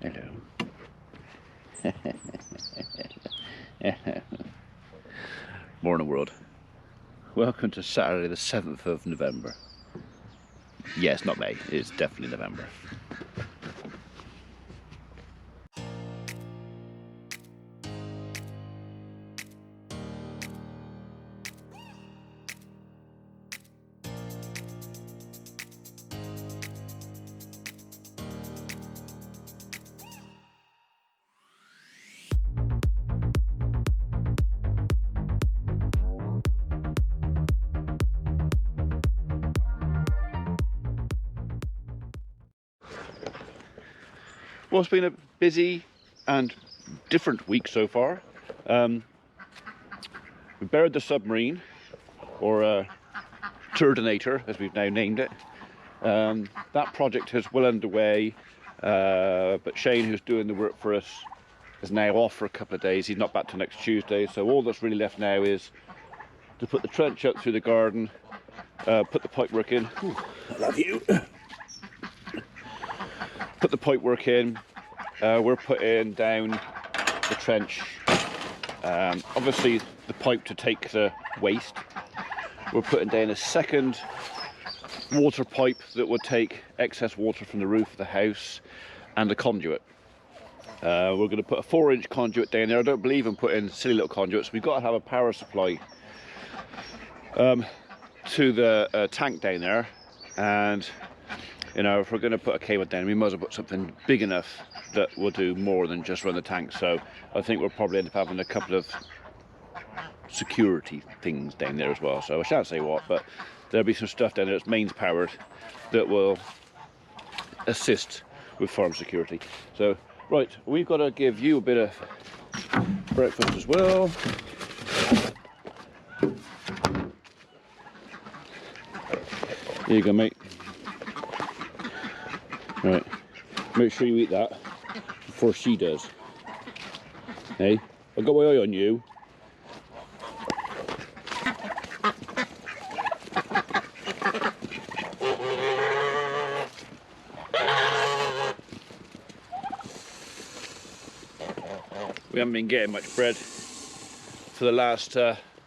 Hello. Morning world. Welcome to Saturday the 7th of November. Yes, not May, it's definitely November. Well, it's been a busy and different week so far. We buried the submarine, or Turdinator, as we've now named it. That project is well underway, but Shane, who's doing the work for us, is now off for a couple of days. He's not back till next Tuesday, so all that's really left now is to put the trench up through the garden, put the pipework in. Ooh, I love you. Put the pipework in. We're putting down the trench. Obviously, the pipe to take the waste. We're putting down a second water pipe that will take excess water from the roof of the house, and a conduit. We're going to put a 4-inch conduit down there. I don't believe in putting silly little conduits. We've got to have a power supply to the tank down there, and you know, if we're going to put a cable down, we might as well put something big enough that will do more than just run the tank. So I think we'll probably end up having a couple of security things down there as well. So I shan't say what, but there'll be some stuff down there that's mains powered that will assist with farm security. So right, we've got to give you a bit of breakfast as well. Here you go, mate. Right, make sure you eat that before she does. Hey, I've got my eye on you. We haven't been getting much bread for the last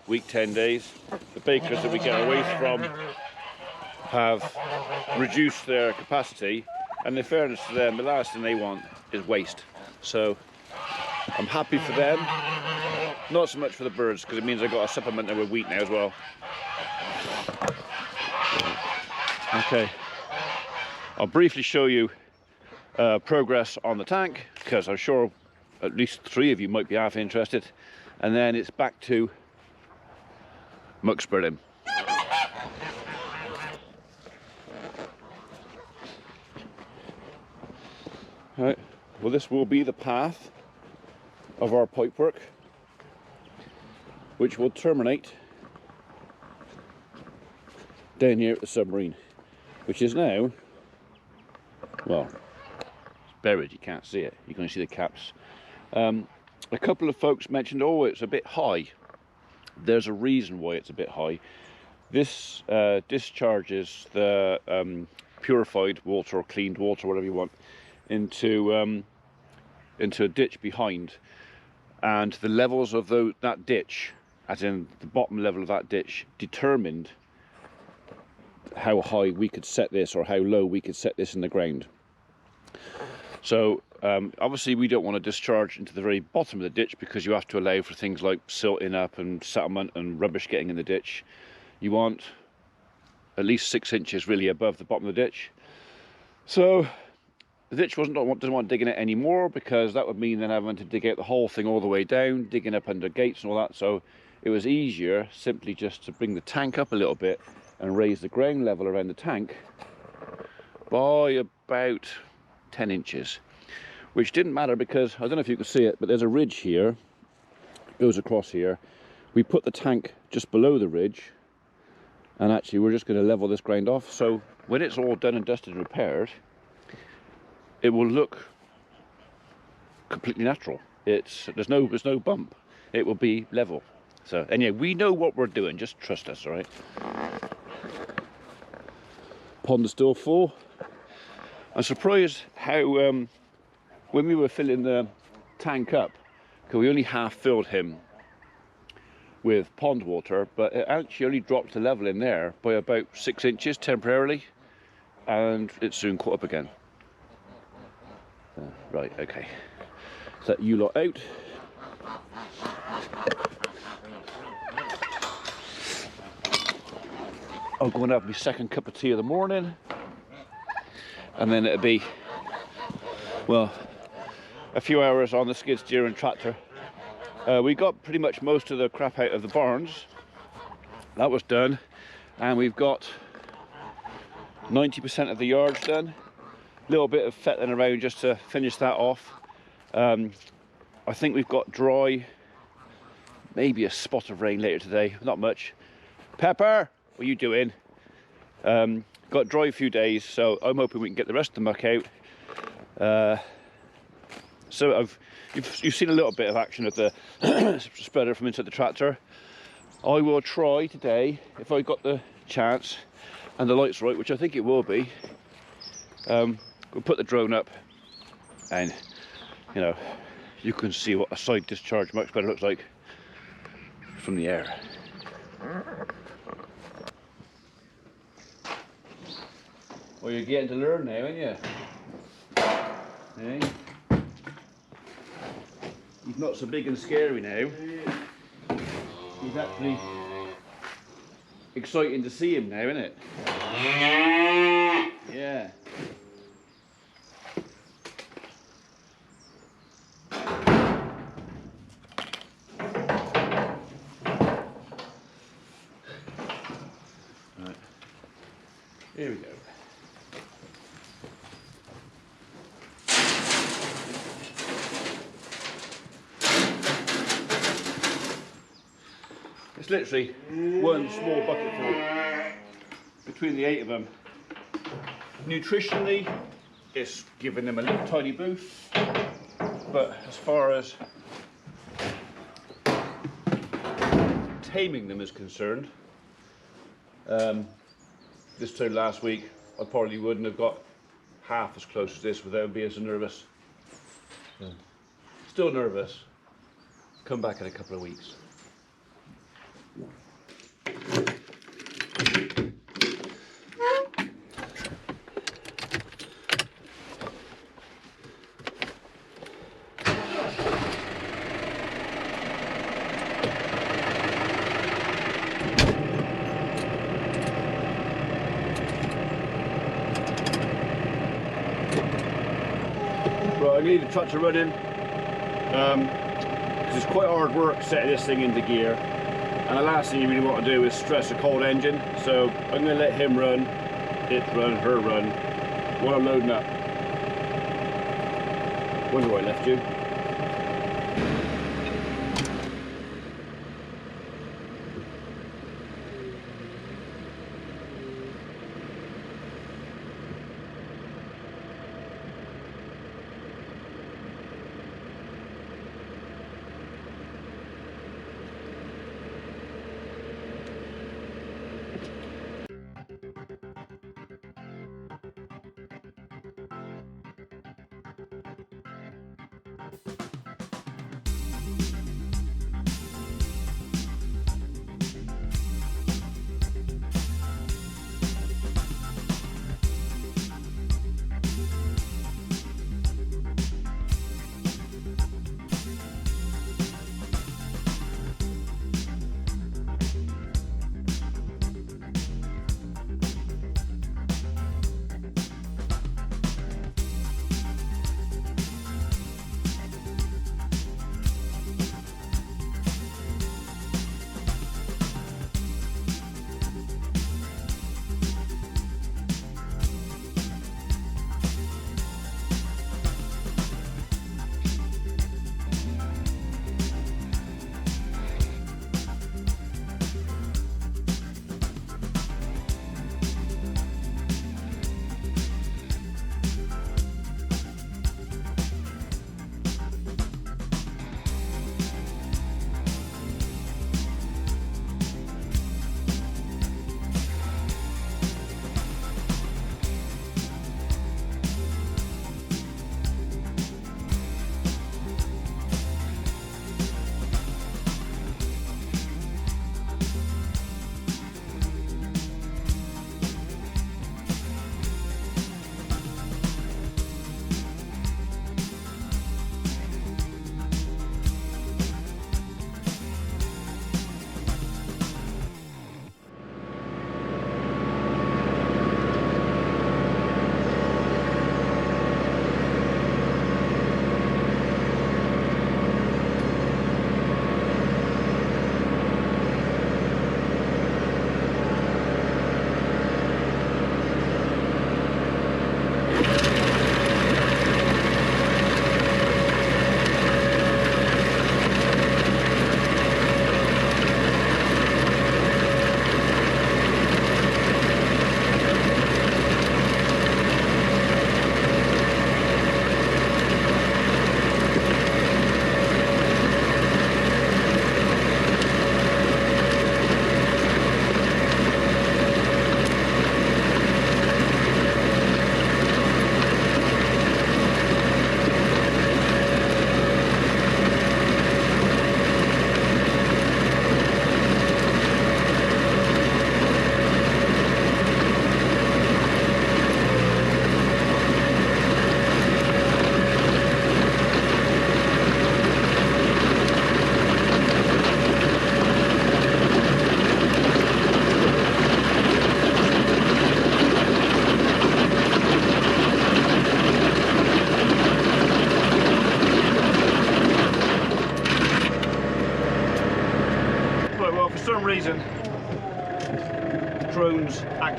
week, 10 days. The bakers that we get our waste from have reduced their capacity, and in fairness to them, the last thing they want is waste. So I'm happy for them, not so much for the birds, because it means I've got to supplement them with wheat now as well. Okay, I'll briefly show you progress on the tank, because I'm sure at least 3 of you might be half interested, and then it's back to muck spreading. Right, well, this will be the path of our pipework, which will terminate down here at the submarine, which is now, well, it's buried, you can't see it, you can only see the caps. A couple of folks mentioned, oh, it's a bit high. There's a reason why it's a bit high. This discharges the purified water or cleaned water, whatever you want, into a ditch behind, and the levels of that ditch, as in the bottom level of that ditch, determined how high we could set this or how low we could set this in the ground. So obviously we don't want to discharge into the very bottom of the ditch, because you have to allow for things like silting up and settlement and rubbish getting in the ditch. You want at least 6 inches really above the bottom of the ditch. So the ditch doesn't want digging it anymore, because that would mean then having to dig out the whole thing all the way down, digging up under gates and all that. So it was easier simply just to bring the tank up a little bit and raise the ground level around the tank by about 10 inches, which didn't matter because, I don't know if you can see it, but there's a ridge here, it goes across here. We put the tank just below the ridge, and actually we're just going to level this ground off, so when it's all done and dusted and repaired, it will look completely natural. There's no bump. It will be level. So anyway, we know what we're doing. Just trust us, all right? Pond is still full. I'm surprised how when we were filling the tank up, because we only half filled him with pond water, but it actually only dropped the level in there by about 6 inches temporarily, and it soon caught up again. Right, okay. Let you lot out. I'll go and have my second cup of tea of the morning, and then it'll be, well, a few hours on the skid steer and tractor. We got pretty much most of the crap out of the barns. That was done, and we've got 90% of the yards done. A little bit of fettling around just to finish that off. I think we've got dry, maybe a spot of rain later today, not much. Pepper, what are you doing? Got dry a few days, so I'm hoping we can get the rest of the muck out. So you've seen a little bit of action of the spreader from inside the tractor. I will try today, if I got the chance and the light's right, which I think it will be, we'll put the drone up, and you know, you can see what a side discharge much better looks like from the air. Well, you're getting to learn now, aren't you? Hey? He's not so big and scary now. He's actually exciting to see him now, isn't it? Yeah. Right. Here we go. It's literally one small bucketful between the 8 of them. Nutritionally, it's giving them a little tiny boost, but as far as taming them is concerned, this time last week I probably wouldn't have got half as close as this without being so nervous. Still nervous. Come back in a couple of weeks. Right, I need the tractor running because it's quite hard work setting this thing into gear, and the last thing you really want to do is stress a cold engine, so I'm going to let him run, it run, her run, while I'm loading up. Wonder where I left you.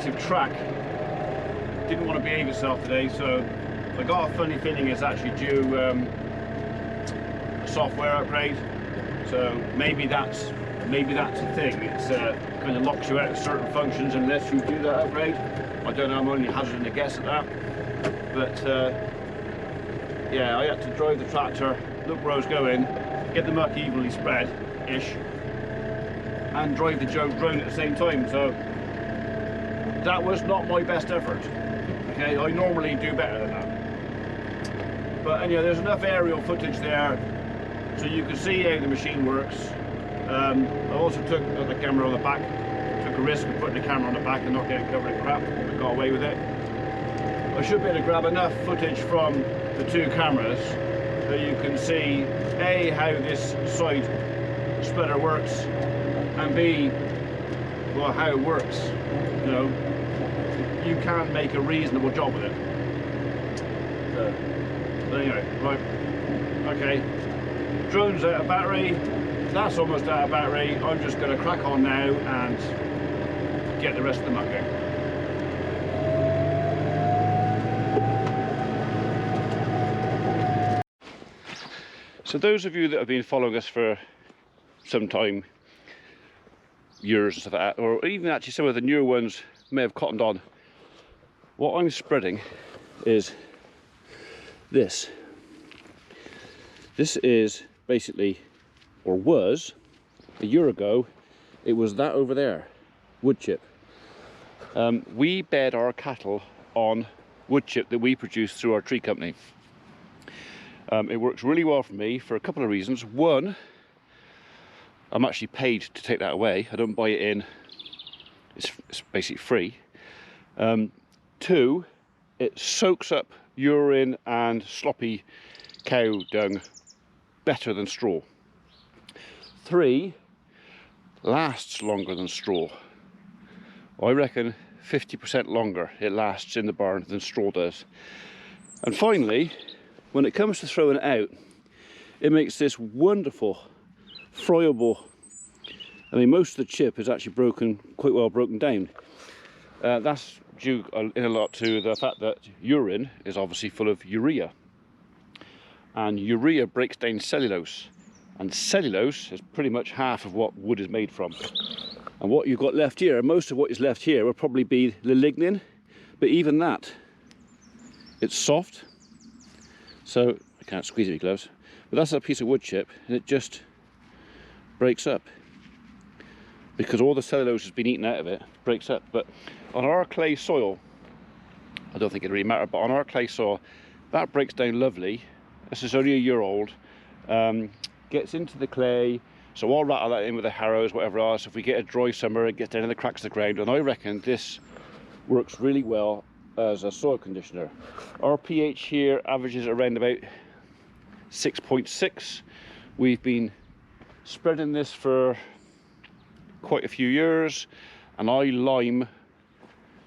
active track didn't want to behave itself today, so I got a funny feeling it's actually due a software upgrade. So maybe that's the thing. It's kind of locks you out of certain functions unless you do that upgrade. I don't know, I'm only hazarding a guess at that. But yeah, I had to drive the tractor, look where I was going, get the muck evenly spread-ish, and drive the drone at the same time. So that was not my best effort. Okay, I normally do better than that. But anyway, there's enough aerial footage there so you can see how the machine works. I also took the camera on the back, took a risk of putting the camera on the back and not getting covered in crap, but got away with it. I should be able to grab enough footage from the two cameras so you can see A, how this side splitter works, and B, well, how it works. You know, you can make a reasonable job with it. But anyway, right, okay, drone's out of battery, that's almost out of battery. I'm just going to crack on now and get the rest of the muck out. So those of you that have been following us for some time, years and stuff like that, or even actually some of the newer ones may have cottoned on, what I'm spreading is this. This is basically, or was, a year ago, it was that over there, wood chip. We bed our cattle on wood chip that we produce through our tree company. It works really well for me for a couple of reasons. One, I'm actually paid to take that away. I don't buy it in, it's basically free. Two, it soaks up urine and sloppy cow dung better than straw. Three, lasts longer than straw. I reckon 50% longer it lasts in the barn than straw does. And finally, when it comes to throwing it out, it makes this wonderful friable. I mean, most of the chip is actually quite well broken down. That's due in a lot to the fact that urine is obviously full of urea, and urea breaks down cellulose, and cellulose is pretty much half of what wood is made from. And what you've got left here, most of what is left here will probably be the lignin, but even that, it's soft, so I can't squeeze it with gloves, but that's a piece of wood chip and it just breaks up because all the cellulose has been eaten out of it, breaks up. But on our clay soil, I don't think it really matters, but on our clay soil, that breaks down lovely. This is only a year old, gets into the clay, so I'll rattle that in with the harrows, whatever else. If we get a dry summer, it gets down in the cracks of the ground, and I reckon this works really well as a soil conditioner. Our pH here averages around about 6.6. We've been spreading this for quite a few years, and I lime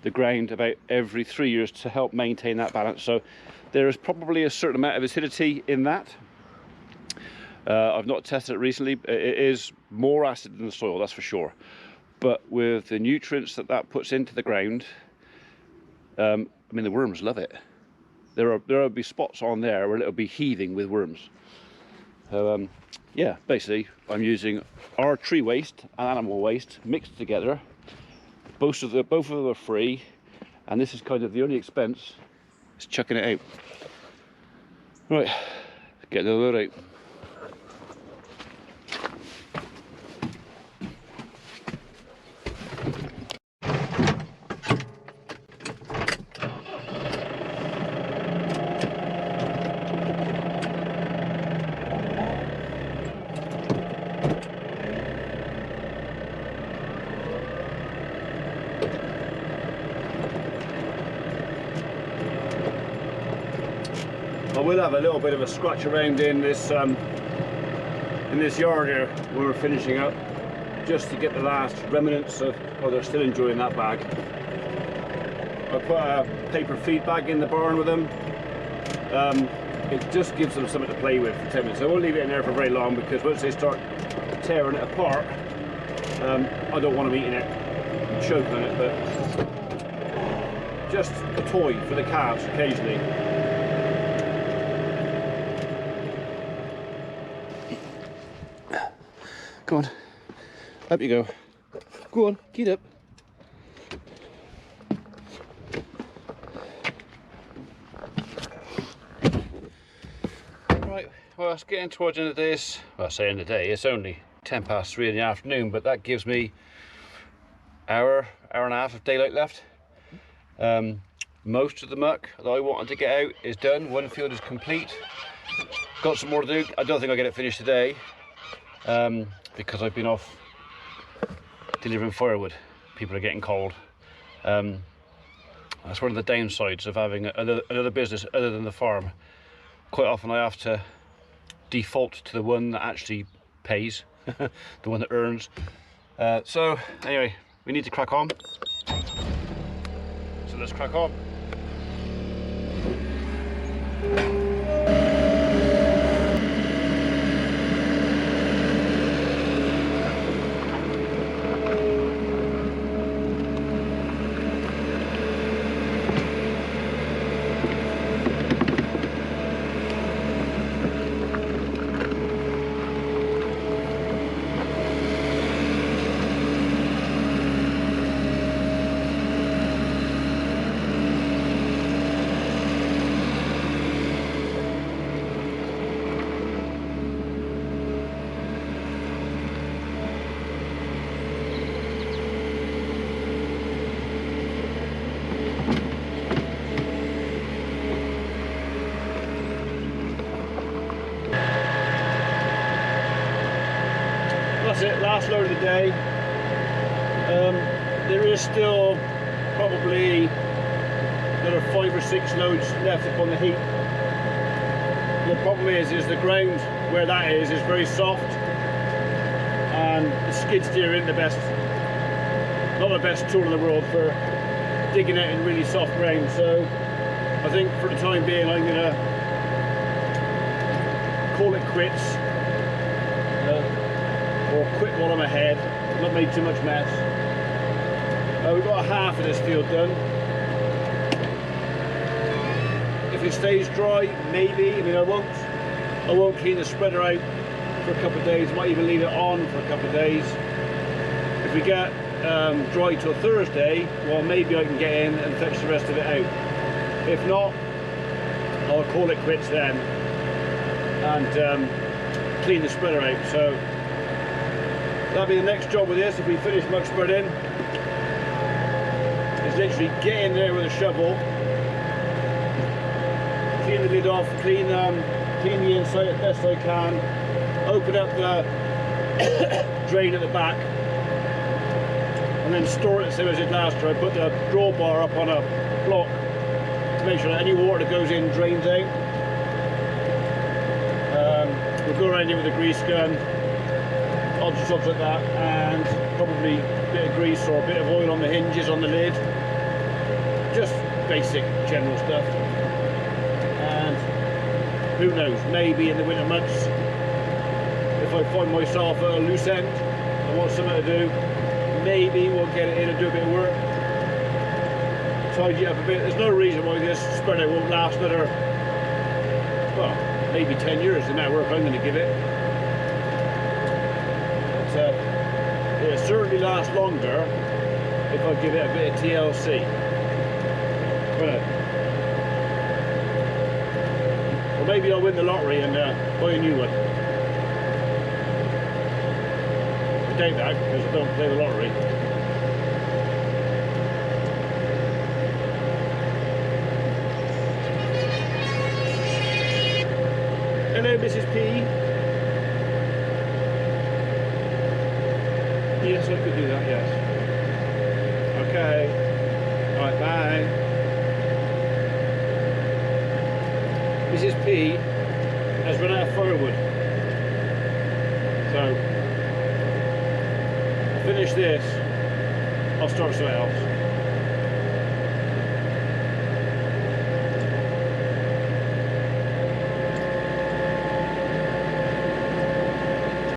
the ground about every 3 years to help maintain that balance. So there is probably a certain amount of acidity in that. I've not tested it recently. It is more acid than the soil, that's for sure. But with the nutrients that puts into the ground, I mean, the worms love it. There will be spots on there where it'll be heaving with worms. So yeah, basically I'm using our tree waste and animal waste mixed together. Both of them are free, and this is kind of the only expense, is chucking it out. Right, get the load out. I will have a little bit of a scratch around in this yard here when we're finishing up, just to get the last remnants of, oh, they're still enjoying that bag. I put a paper feed bag in the barn with them. It just gives them something to play with for 10 minutes. I won't leave it in there for very long, because once they start tearing it apart, I don't want them eating it and choking on it. But just a toy for the calves occasionally. Come on, up you go. Go on, get up. Right, well, it's getting towards the end of this. Well, I say end of the day, it's only 3:10 in the afternoon, but that gives me hour and a half of daylight left. Most of the muck that I wanted to get out is done. One field is complete. Got some more to do. I don't think I'll get it finished today because I've been off delivering firewood. People are getting cold. That's one of the downsides of having another business other than the farm. Quite often I have to default to the one that actually pays, the one that earns. So anyway, we need to crack on. So let's crack on. That's it, last load of the day. There is still probably another 5 or 6 loads left up on the heap. The problem is the ground where that is very soft, and the skid steer isn't not the best tool in the world for digging it in really soft ground. So I think for the time being I'm going to call it quits. Or quit while I'm ahead, not make too much mess. We've got half of this field done. If it stays dry, maybe. I mean, I won't clean the spreader out for a couple of days. Might even leave it on for a couple of days. If we get dry till Thursday, well, maybe I can get in and fetch the rest of it out. If not, I'll call it quits then and clean the spreader out. So that'll be the next job with this. If we finish muck spreading, is literally get in there with a shovel, clean the lid off, clean the inside as best I can, open up the drain at the back, and then store it the same as I did last year. I put the drawbar up on a block to make sure that any water that goes in drains out. We'll go around here with a grease gun, odds and sods like that, and probably a bit of grease or a bit of oil on the hinges on the lid. Just basic general stuff. And who knows, maybe in the winter months, if I find myself at a loose end and want something to do, maybe we'll get it in and do a bit of work, tidy it up a bit. There's no reason why this spreader won't last another, well, maybe 10 years, the amount of work I'm going to give it. It'll certainly last longer if I give it a bit of TLC. Or maybe I'll win the lottery and buy a new one. I doubt that because I don't play the lottery. Hello, Mrs. P. Yes, I could do that, yes. Okay. Alright, bye. Mrs. P has run out of firewood. So, I'll finish this, I'll start something else.